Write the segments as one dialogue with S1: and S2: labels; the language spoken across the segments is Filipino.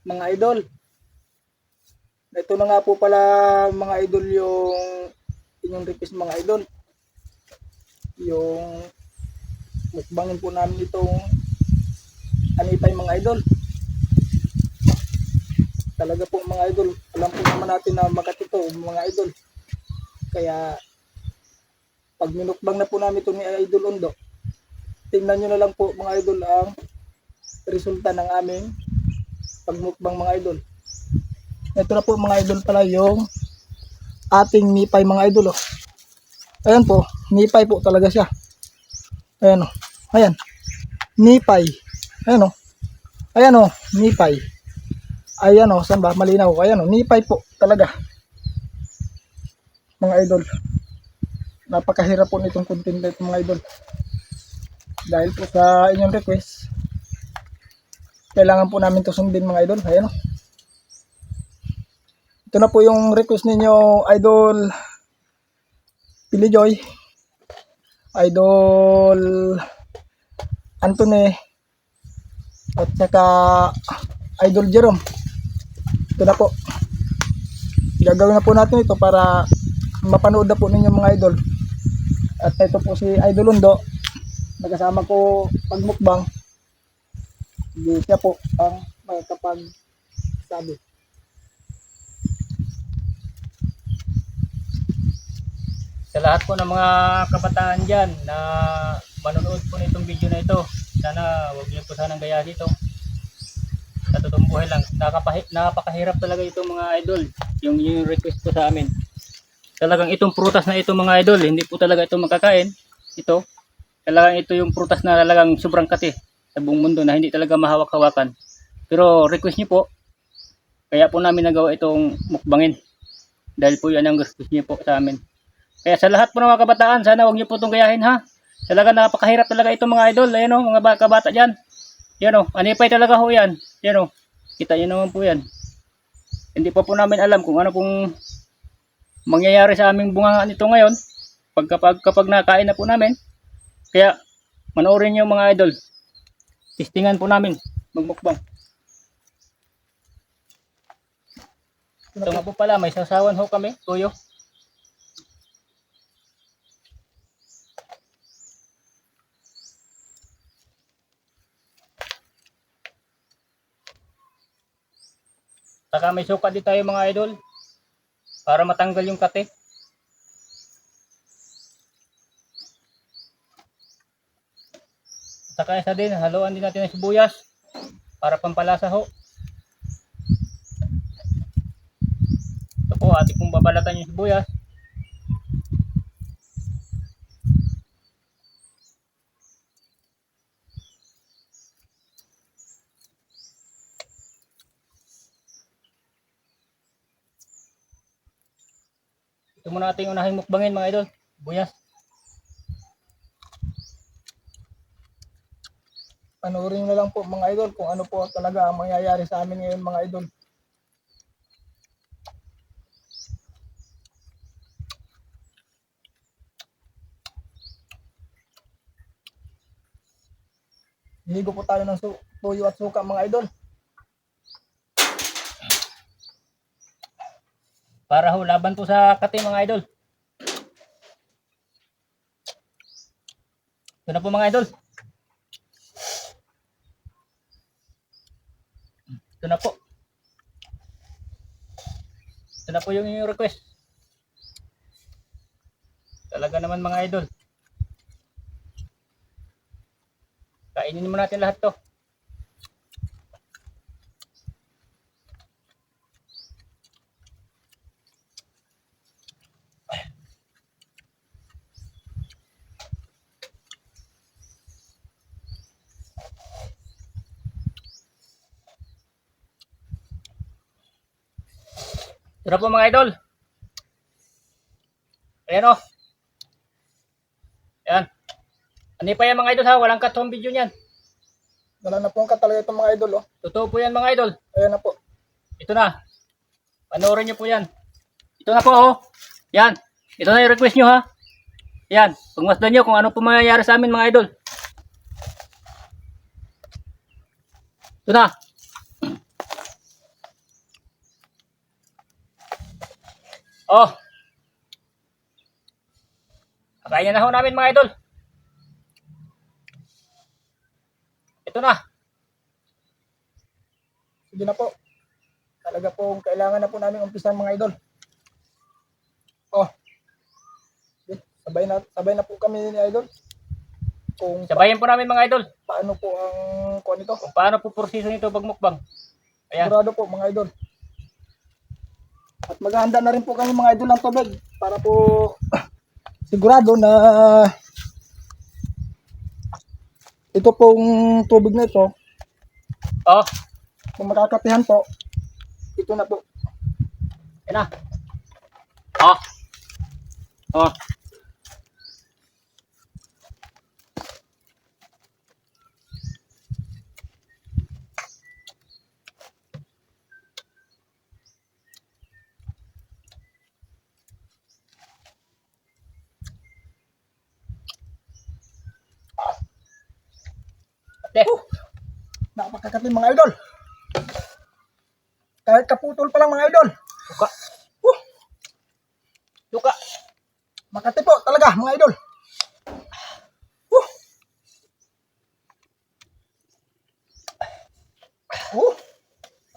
S1: mga idol. Ito na nga po pala mga idol yung inyong request mga idol. Yung mukbangin po namin itong anipay mga idol. Talaga po mga idol, alam po naman natin na makatito mga idol. Kaya pag minukbang na po namin ito ni Idol Undo, tingnan nyo na lang po mga idol ang resulta ng aming pagmukbang mga idol. Ito na po mga idol pala yung ating nipay mga idol. Oh. Ayan po, nipay po talaga siya. Ayan o, ayan, nipay. Ayan o, ayan o, nipay. Ayan o, saan ba? Malinaw. Ayan o, nipay po talaga. Mga idol. Napakahirap po nitong content dito mga idol. Dahil po sa inyong request, kailangan po namin to sundin mga idol. Ayan o. Ito na po yung request ninyo Idol Pilijoy, Idol Anthony, at saka Idol Jerome. Ito na po. Gagawin na po natin ito para mapanood na po ninyo mga idol. At ito po si Idol Undo, nagkasama ko pagmukbang. Hindi siya po ang makakapagsabi.
S2: Sa lahat po ng mga kabataan dyan na manonood po nitong video na ito, sana huwag niyo po sanang gaya dito. Sa totoong buhay lang, napakahirap talaga itong mga idol, yung request po sa amin. Talagang itong prutas na ito mga idol, hindi po talaga ito makakain. Ito, talagang ito yung prutas na talagang sobrang kati sa buong mundo na hindi talaga mahawak-hawakan. Pero request niyo po, kaya po namin nagawa itong mukbangin. Dahil po yan ang gusto niyo po sa amin. Kaya sa lahat po ng mga kabataan, sana huwag niyo po itong gayahin ha. Talaga napakahirap talaga itong mga idol. Ayan o, mga kabata dyan. Yan o, anipay talaga ho yan. Yan o, kita niyo naman po yan. Hindi pa po namin alam kung ano pong mangyayari sa aming bunga nito ngayon. Kapag nakain na po namin. Kaya, manoorin niyo mga idol. Testingan po namin, magmukbang. Ito nga po pala, may sasawan ho kami, tuyo. Saka may suka din tayo mga idol para matanggal yung kate. Saka isa din, haluan din natin ng sibuyas para pampalasa ho. Ito po, ating pong babalatan yung sibuyas. Ito muna ating unahing mukbangin mga idol, sibuyas.
S1: Panoorin na lang po mga idol kung ano po talaga ang mangyayari sa amin ngayon mga idol. Hihigo po tayo ng tuyo at suka mga idol.
S2: Para ho, laban po sa kate mga idol. Ito na po mga idol. Ito na po. Ito na po yung inyong request. Talaga naman mga idol. Kainin mo natin lahat to. Ito na po mga idol. Ayan o. Ayan. Ano pa yan mga idol ha? Walang cut home video niyan.
S1: Wala na po ang katalaga itong mga idol. Oh.
S2: Totoo po yan mga idol.
S1: Ayan na po.
S2: Ito na. Panoorin nyo po yan. Ito na po oh. Yan. Ito na yung request nyo ha. Yan. Pagmasdan nyo kung ano po mangyayari sa amin mga idol. Ito na. Oh. Kakainin na ho namin mga idol. Ito na.
S1: Sige na po. Talaga po, kailangan na po namin umpisan mga idol. Oh. Okay. Sabay na po kami ni idol. Kung
S2: Sabayan po namin mga idol.
S1: paano po ang kuha nito.
S2: Kung paano po proseso nito pag mukbang. Ayan.
S1: Sigurado po mga idol. At maghahanda na rin po kami mga idol ng tubig para po sigurado na ito pong tubig na ito,
S2: Oh.
S1: kung makakapihan po, ito na po.
S2: Ayan na. Oh. Oh. Ate.
S1: Napakakatin mga idol. Kahit kaputol pa lang mga idol.
S2: Suka. Suka.
S1: Makati po talaga mga idol.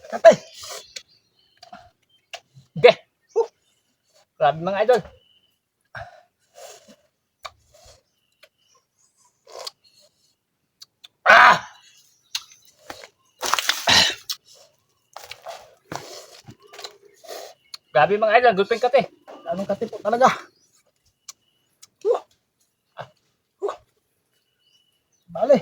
S1: Makati.
S2: Okay. Grabe mga idol. Ah! Grabe mga idol, gulping kate.
S1: Anong kati po talaga. Bale.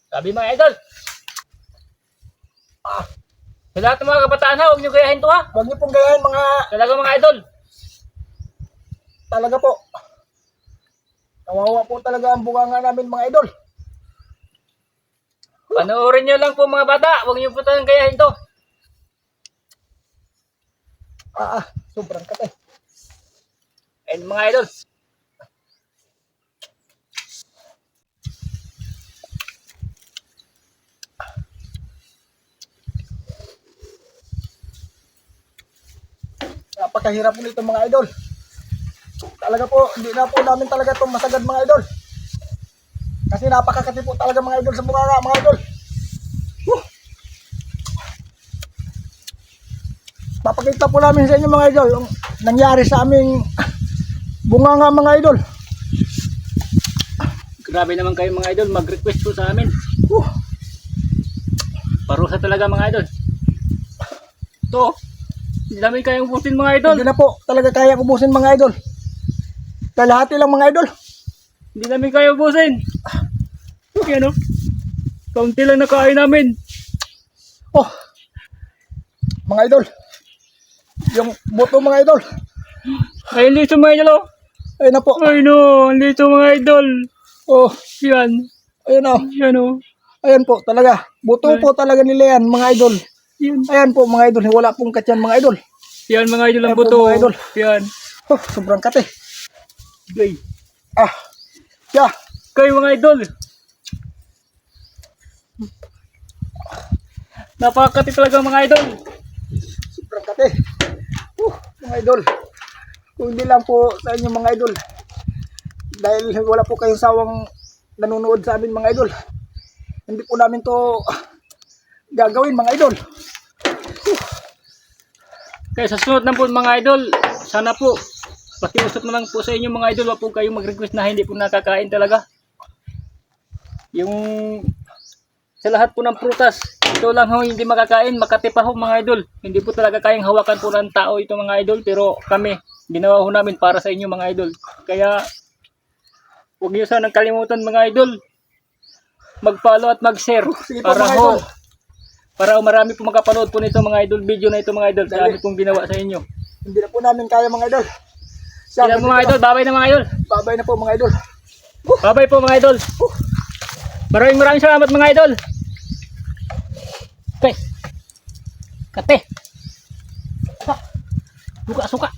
S2: Grabe mga idol. Sa lahat ng mga kabataan ha, huwag nyo gayahin to ha.
S1: Huwag niyo pong gayahin mga
S2: Talaga mga idol.
S1: talaga po. Kawawa po talaga ang bunganga namin mga idol.
S2: Panoorin nyo lang po mga bata, huwag nyo po tayong gayahin to.
S1: Sobrang kati.
S2: And mga idol.
S1: Napakahirap po nito mga idol. Talaga po, hindi na po namin talaga itong masagad mga idol. Kasi napakakati po talaga mga idol sa bunganga mga idol. Papakita po namin sa inyo mga idol yung nangyari sa aming bunganga mga idol.
S2: Grabe naman kayo mga idol, mag-request po sa amin. Parusa talaga mga idol. Ito, hindi namin kayang ubusin mga idol.
S1: Hindi na po talaga kaya ubusin mga idol. Kalahati lang mga idol.
S2: Hindi namin kaya ubusin. Yan o. Kaunti lang nakain namin.
S1: Mga idol. Yung buto mga idol.
S2: Ay, lito mga idol o.
S1: Ayun na po.
S2: Ay no, lito mga idol. Yan.
S1: Ayun o.
S2: Yan o.
S1: Ayan po talaga. Buto po talaga nila yan mga idol.
S2: Yan.
S1: Ayan po mga idol. Wala pong katyan mga idol.
S2: Yan mga idol ang
S1: Ayan po,
S2: buto.
S1: mga idol.
S2: Yan.
S1: Sobrang kate.
S2: Gay.
S1: Yeah.
S2: Kayo mga idol. Napakakati talaga mga idol.
S1: Sobrang kate. Mga idol. Kung hindi lang po sa inyo mga idol. Dahil wala po kayong sawang nanonood sa amin mga idol. Hindi po namin to gagawin mga idol.
S2: Kaya sa sunod na po mga idol, sana po pakiusap na lang po sa inyo mga idol, wag po kayong mag-request na hindi po nakakain talaga. Yung sa lahat po ng prutas, ito lang ho hindi makakain, makati pa ho mga idol. Hindi po talaga kayang hawakan po ng tao ito mga idol, pero kami, ginawa ho namin para sa inyo mga idol. Kaya huwag niyo sanang kalimutan mga idol, mag-follow at mag-share
S1: Sige po,
S2: para
S1: mga
S2: ho
S1: idol.
S2: para marami po makapanood po nito mga idol, video na ito mga idol, sa
S1: Dali.
S2: amin pong ginawa sa inyo.
S1: Hindi na po namin kaya mga idol.
S2: Sila po mga idol, babay na mga idol.
S1: Babay na po mga idol.
S2: Babay po mga idol. Maraming salamat mga idol. Okay. Kate. Suka.